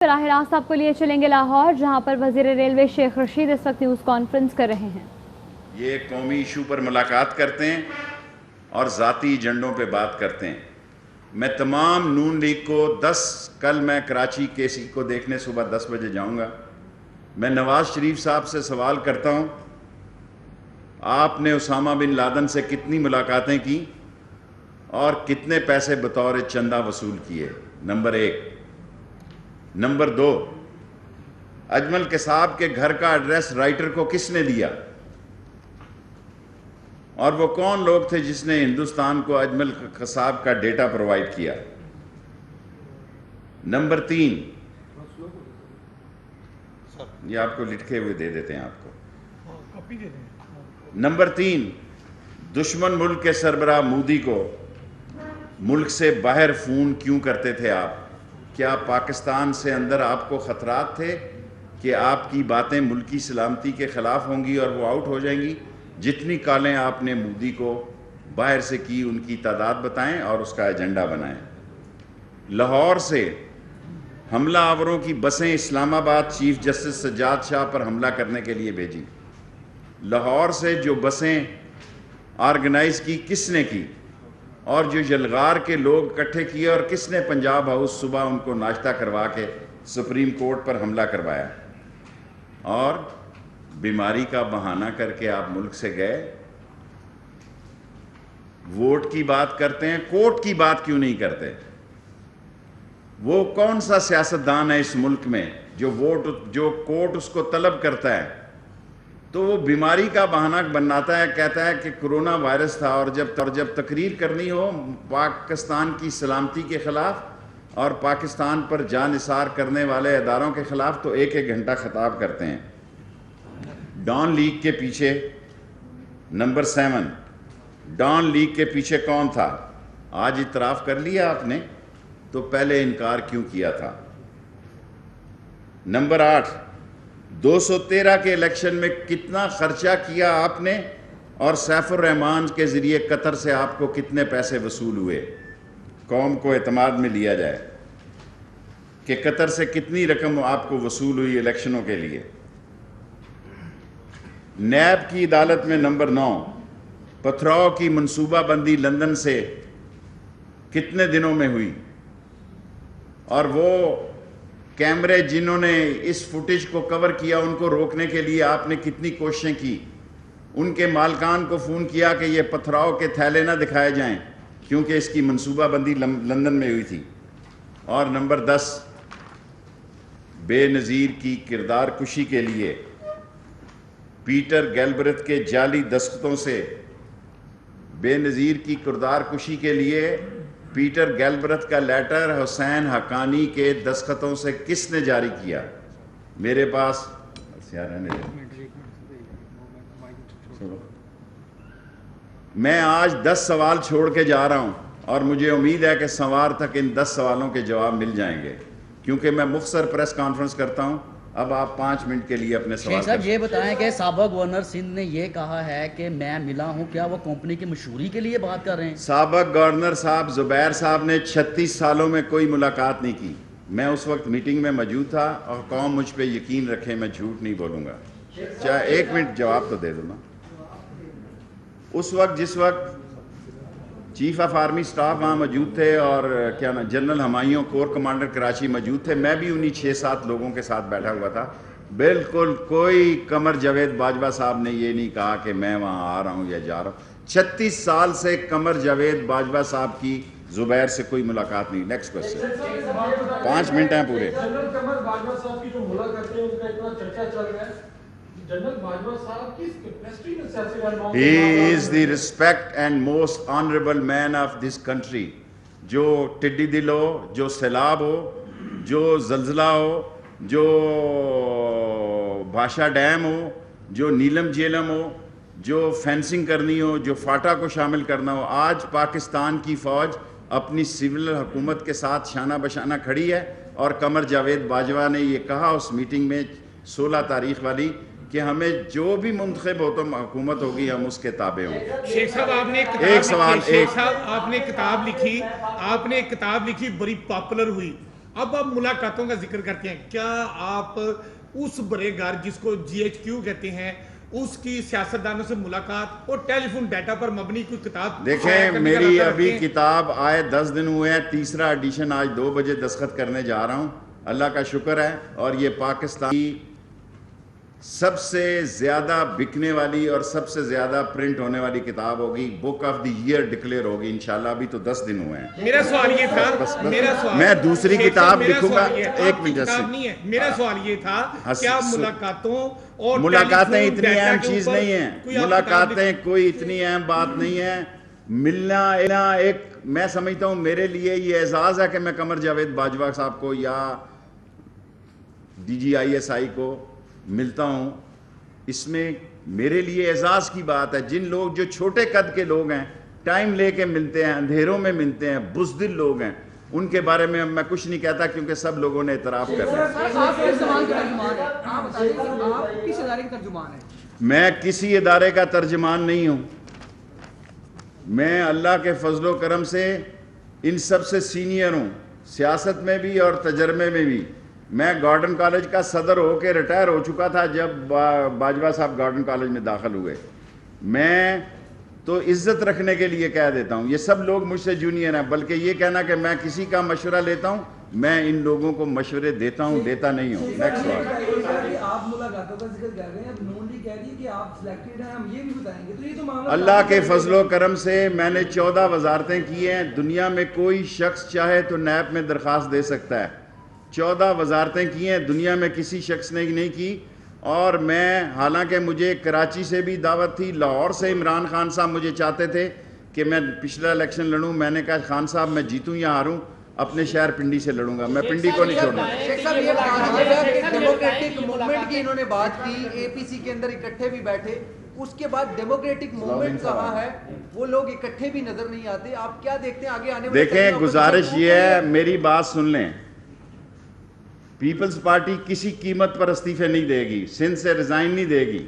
براہ راست آپ کو لیے چلیں گے لاہور، جہاں پر وزیر ریلوے شیخ رشید اس وقت نیوز کانفرنس کر رہے ہیں۔ یہ قومی ایشو پر ملاقات کرتے ہیں اور ذاتی ایجنڈوں پہ بات کرتے ہیں۔ میں تمام نون لیگ کو کل میں کراچی کیسی کو دیکھنے صبح 10 بجے جاؤں گا۔ میں نواز شریف صاحب سے سوال کرتا ہوں، آپ نے اسامہ بن لادن سے کتنی ملاقاتیں کی اور کتنے پیسے بطور چندہ وصول کیے؟ نمبر 1۔ نمبر 2، اجمل قصاب کے گھر کا ایڈریس رائٹر کو کس نے دیا اور وہ کون لوگ تھے جس نے ہندوستان کو اجمل قصاب کا ڈیٹا پرووائیڈ کیا؟ نمبر 3، یہ آپ کو لکھے ہوئے دے دیتے ہیں آپ کو۔ نمبر 3، دشمن ملک کے سربراہ مودی کو ملک سے باہر فون کیوں کرتے تھے آپ؟ کیا پاکستان سے اندر آپ کو خطرات تھے کہ آپ کی باتیں ملکی سلامتی کے خلاف ہوں گی اور وہ آؤٹ ہو جائیں گی؟ جتنی کالیں آپ نے مودی کو باہر سے کی ان کی تعداد بتائیں اور اس کا ایجنڈا بنائیں۔ لاہور سے حملہ آوروں کی بسیں اسلام آباد چیف جسٹس سجاد شاہ پر حملہ کرنے کے لیے بھیجی۔ لاہور سے جو بسیں آرگنائز کی کس نے کی اور جو یلغار کے لوگ اکٹھے کیے اور کس نے پنجاب ہاؤس صبح ان کو ناشتہ کروا کے سپریم کورٹ پر حملہ کروایا؟ اور بیماری کا بہانہ کر کے آپ ملک سے گئے۔ ووٹ کی بات کرتے ہیں، کوٹ کی بات کیوں نہیں کرتے؟ وہ کون سا سیاستدان ہے اس ملک میں جو کوٹ اس کو طلب کرتا ہے تو وہ بیماری کا بہانہ بناتا ہے، کہتا ہے کہ کرونا وائرس تھا، اور جب تقریر کرنی ہو پاکستان کی سلامتی کے خلاف اور پاکستان پر جان نثار کرنے والے اداروں کے خلاف تو ایک گھنٹہ خطاب کرتے ہیں۔ ڈان لیگ کے پیچھے نمبر 7، ڈان لیگ کے پیچھے کون تھا؟ آج اعتراف کر لیا آپ نے، تو پہلے انکار کیوں کیا تھا؟ نمبر 8، 213 کے الیکشن میں کتنا خرچہ کیا آپ نے اور سیف الرحمان کے ذریعے قطر سے آپ کو کتنے پیسے وصول ہوئے؟ قوم کو اعتماد میں لیا جائے کہ قطر سے کتنی رقم آپ کو وصول ہوئی الیکشنوں کے لیے۔ نیب کی عدالت میں نمبر 9، پتھراؤ کی منصوبہ بندی لندن سے کتنے دنوں میں ہوئی؟ اور وہ کیمرے جنہوں نے اس فوٹیج کو کور کیا ان کو روکنے کے لیے آپ نے کتنی کوششیں کی؟ ان کے مالکان کو فون کیا کہ یہ پتھراؤ کے تھیلے نہ دکھائے جائیں کیونکہ اس کی منصوبہ بندی لندن میں ہوئی تھی۔ اور نمبر 10، بے نظیر کی کردار کشی کے لیے پیٹر گیلبرت کے جعلی دستخطوں سے بے نظیر کی کردار کشی کے لیے پیٹر گیلبرت کا لیٹر حسین حقانی کے دستخطوں سے کس نے جاری کیا؟ میرے پاس میں آج 10 سوال چھوڑ کے جا رہا ہوں اور مجھے امید ہے کہ سوار تک ان 10 سوالوں کے جواب مل جائیں گے، کیونکہ میں مختصر پریس کانفرنس کرتا ہوں۔ اب آپ 5 منٹ کے لیے اپنے سوال صاحب یہ بتائیں کہ سابق گورنر سندھ نے یہ کہا ہے کہ میں ملا ہوں، کیا وہ کمپنی کی مشہوری کے لیے بات کر رہے ہیں؟ سابق گورنر صاحب زبیر صاحب نے 36 سالوں میں کوئی ملاقات نہیں کی۔ میں اس وقت میٹنگ میں موجود تھا اور قوم مجھ پہ یقین رکھے، میں جھوٹ نہیں بولوں گا۔ چاہے 1 منٹ جواب تو دے دوں نا۔ اس وقت جس وقت چیف آف آرمی سٹاف وہاں موجود تھے اور کیا نا general Humayun corps commander Karachi موجود تھے، میں بھی انہی 6-7 لوگوں کے ساتھ بیٹھا ہوا تھا۔ بالکل کوئی قمر جاوید باجوہ صاحب نے یہ نہیں کہا کہ میں وہاں آ رہا ہوں یا جا رہا ہوں۔ 36 سال سے قمر جاوید باجوہ صاحب کی زبیر سے کوئی ملاقات نہیں۔ Next question. 5 منٹ ہیں پورے۔ جنرل قمر باجوہ صاحب کی جو ملاقات ہے ان کا اتنا چرچا چل رہا ہے، جنرل باجوہ صاحب کی کیپیسٹی میں سیاسی رہنماؤں He is the respect and most honorable man of this country۔ جو ٹڈی دل ہو، جو سیلاب ہو، جو زلزلہ ہو، جو بھاشا ڈیم ہو، جو نیلم جیلم ہو، جو فینسنگ کرنی ہو، جو فاٹا کو شامل کرنا ہو، آج پاکستان کی فوج اپنی سول حکومت کے ساتھ شانہ بشانہ کھڑی ہے۔ اور قمر جاوید باجوہ نے یہ کہا اس میٹنگ میں 16 تاریخ والی کہ ہمیں جو بھی منتخب حکومت ہوگی ہم اس کے تابع ہوں۔ شیخ صاحب آپ نے ایک کتاب لکھی، بڑی پاپولر ہوئی، اب آپ ملاقاتوں کا ذکر کرتے ہیں, کیا آپ اس بڑے گھر جس کو GHQ کہتے ہیں اس کی سیاستدانوں سے ملاقات اور ٹیلی فون ڈیٹا پر مبنی کوئی کتاب دیکھیں, میری ابھی کتاب آئے 10 دن ہوئے ہیں, تیسرا ایڈیشن آج 2 بجے دستخط کرنے جا رہا ہوں. اللہ کا شکر ہے, اور یہ پاکستان کی سب سے زیادہ بکنے والی اور سب سے زیادہ پرنٹ ہونے والی کتاب ہوگی, book of the year declare ہوگی انشاءاللہ. ابھی تو 10 دن ہوئے ہیں. میرا سوال یہ تھا, میں دوسری کتاب لکھوں گا. ایک منٹ سے, میرا سوال یہ تھا, کیا ملاقاتوں اور ملاقاتیں اتنی اہم چیز نہیں ہیں, ملاقاتیں کوئی اتنی اہم بات نہیں ہے. ملنا ایک, میں سمجھتا ہوں میرے لیے یہ اعزاز ہے کہ میں قمر جاوید باجوہ صاحب کو یا DGISI کو ملتا ہوں. اس میں میرے لیے اعزاز کی بات ہے. جن لوگ جو چھوٹے قد کے لوگ ہیں, ٹائم لے کے ملتے ہیں, اندھیروں میں ملتے ہیں, بزدل لوگ ہیں, ان کے بارے میں میں کچھ نہیں کہتا کیونکہ سب لوگوں نے اعتراف کر دیا. میں کسی ادارے کا ترجمان نہیں ہوں. میں اللہ کے فضل و کرم سے ان سب سے سینئر ہوں, سیاست میں بھی اور تجربے میں بھی. میں گارڈن کالج کا صدر ہو کے ریٹائر ہو چکا تھا جب باجوہ صاحب گارڈن کالج میں داخل ہوئے. میں تو عزت رکھنے کے لیے کہہ دیتا ہوں, یہ سب لوگ مجھ سے جونیئر ہیں, بلکہ یہ کہنا کہ میں کسی کا مشورہ لیتا ہوں, میں ان لوگوں کو مشورے دیتا ہوں, دیتا نہیں ہوں. نیکسٹ سوال. آپ ملاقاتوں کا ذکر کر رہے ہیں, اب نون لیگ کہہ رہی ہے کہ آپ سلیکٹڈ ہیں, ہم یہ بھی بتائیں گے. تو یہ تو معاملہ اللہ کے فضل و کرم سے میں نے 14 وزارتیں کی ہیں. دنیا میں کوئی شخص چاہے تو نیب میں درخواست دے سکتا ہے. 14 وزارتیں کی ہیں, دنیا میں کسی شخص نے نہیں کی. اور میں, حالانکہ مجھے کراچی سے بھی دعوت تھی, لاہور سے عمران خان صاحب مجھے چاہتے تھے کہ میں پچھلا الیکشن لڑوں. میں نے کہا خان صاحب میں جیتوں یا ہاروں اپنے شہر پنڈی سے لڑوں گا, میں پنڈی کو نہیں چھوڑوں. شیخ صاحب یہ بتائیں کہ ڈیموکریٹک موومنٹ کی انہوں نے بات کی, APC کے اندر اکٹھے بھی بیٹھے, اس کے بعد ڈیموکریٹک موومنٹ کہاں ہے, وہ لوگ اکٹھے بھی نظر نہیں آتے. آپ کیا دیکھتے ہیں آگے آنے والے؟ دیکھیں, گزارش یہ ہے, میری بات سن لیں. پیپلز پارٹی کسی قیمت پر استعفے نہیں دے گی, سندھ سے ریزائن نہیں دے گی.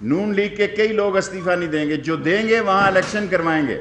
نون لیگ کے کئی لوگ استعفیٰ نہیں دیں گے, جو دیں گے وہاں الیکشن کروائیں گے.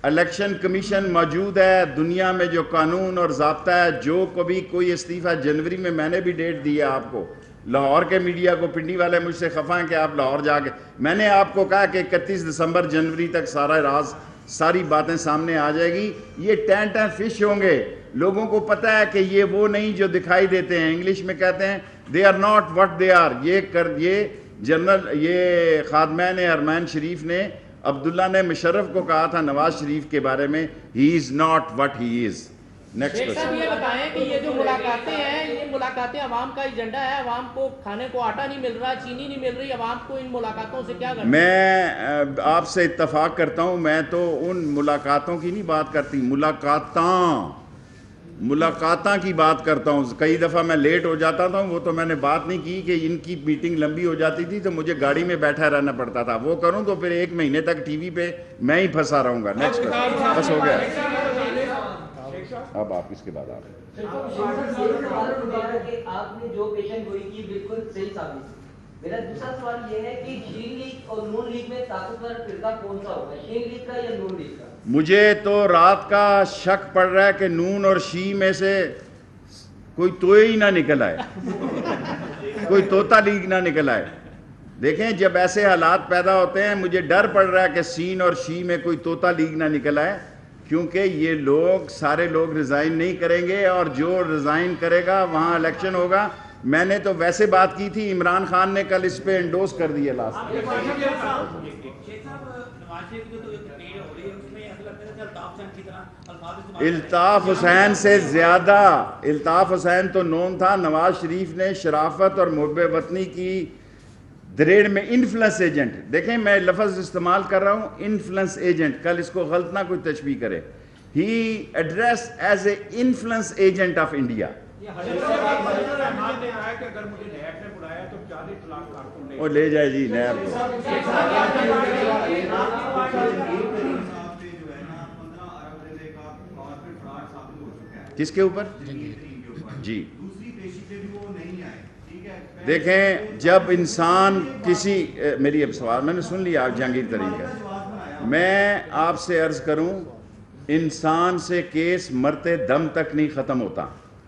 الیکشن کمیشن موجود ہے, دنیا میں جو قانون اور ضابطہ ہے, جو کبھی کوئی استعفیٰ جنوری میں نے بھی ڈیٹ دی ہے آپ کو. لاہور کے میڈیا کو, پنڈی والے مجھ سے خفا ہیں کہ آپ لاہور جا کے, میں نے آپ کو کہا کہ 31 دسمبر جنوری تک سارا راز, ساری باتیں سامنے آ جائے گی. یہ ٹین فش ہوں گے. لوگوں کو پتہ ہے کہ یہ وہ نہیں جو دکھائی دیتے ہیں. انگلش میں کہتے ہیں they are not what they are. یہ جنرل, یہ خادمین حرمین شریف نے, عبداللہ نے مشرف کو کہا تھا نواز شریف کے بارے میں, ہی از ناٹ وٹ ہی از. شیخ صاحب یہ بتائیں کہ یہ جو ملاقاتیں ہیں, یہ ملاقاتیں عوام کا ایجنڈا ہے, عوام کو کھانے کو آٹا نہیں مل رہا, چینی نہیں مل رہی, عوام کو ان ملاقاتوں سے کیا کرنا؟ میں آپ سے اتفاق کرتا ہوں, میں تو ان ملاقاتوں کی نہیں بات کرتی, ملاقاتاں کی بات کرتا ہوں. کئی دفعہ میں لیٹ ہو جاتا تھا, وہ تو میں نے بات نہیں کی کہ ان کی میٹنگ لمبی ہو جاتی تھی تو مجھے گاڑی میں بیٹھا رہنا پڑتا تھا. وہ کروں تو پھر 1 مہینے تک ٹی وی پہ میں ہی پھنسا رہوں گا. نیکسٹ بس ہو گیا. اب آپ اس کے بعد آپ نے جو پیشن گوئی کی بالکل صحیح ثابت. میرا دوسرا سوال یہ ہے کہ شین لیگ اور نون لیگ میں طاقتور فرقہ کون سا ہوگا, شین لیگ کا یا نون لیگ کا؟ مجھے تو رات کا شک پڑ رہا ہے کہ نون اور شی میں سے کوئی توئے ہی نہ نکل آئے, کوئی طوطا لیگ نہ نکل آئے. دیکھیں, جب ایسے حالات پیدا ہوتے ہیں مجھے ڈر پڑ رہا ہے کہ سین اور شی میں کوئی طوطا لیگ نہ نکل آئے, کیونکہ یہ لوگ سارے لوگ ریزائن نہیں کریں گے, اور جو ریزائن کرے گا وہاں الیکشن ہوگا. میں نے تو ویسے بات کی تھی, عمران خان نے کل اس پہ انڈوس کر دیا لاسٹ. الطاف حسین سے زیادہ, الطاف حسین تو نون تھا, نواز شریف نے شرافت اور محب وطنی کی دریڑ میں انفلنس ایجنٹ. دیکھیں میں لفظ استعمال کر رہا ہوں, انفلنس ایجنٹ, کل اس کو غلط نہ کوئی تشبیہ کرے. ہی address as a influence agent of India. وہ لے جائے جی نیب کو. کس کے اوپر جی؟ دیکھیں, جب انسان کسی, میری اب سوال میں نے سن لیا آپ جہانگیر ترین کا, میں آپ سے عرض کروں, انسان سے کیس مرتے دم تک نہیں ختم ہوتا.